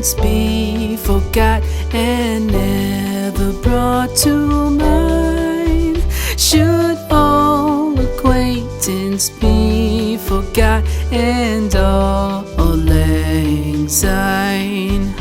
acquaintance be forgot and never brought to mind? Should all acquaintance be forgot and all lang syne?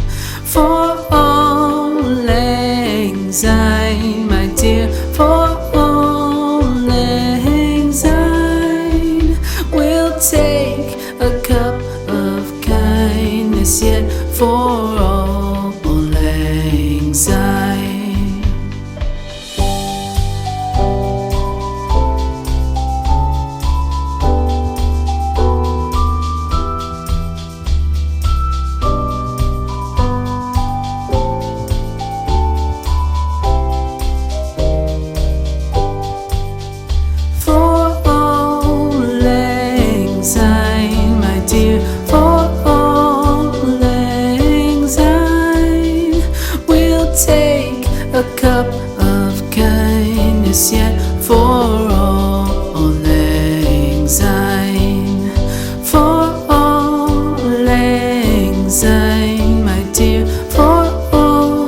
For all lang syne, my dear, for all lang syne, we'll take a cup of kindness yet for all lang syne. Take a cup of kindness yet for all lang syne. For all lang syne, my dear, for all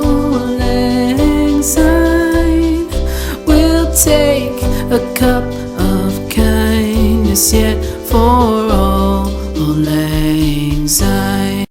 lang syne, we'll take a cup of kindness yet for all lang syne.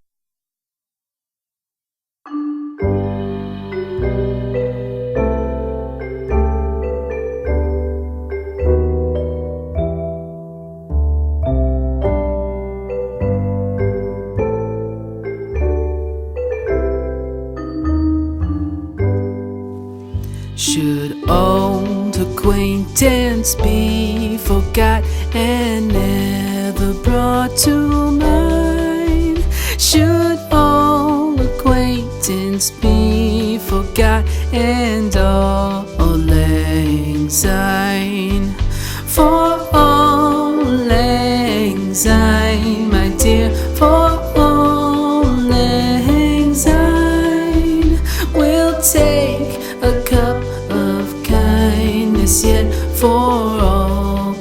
Should old acquaintance be forgot and never brought to mind? Should old acquaintance be forgot and all lang syne? For all lang syne, my dear, for all lang syne, we'll take a cup of kindness yet for all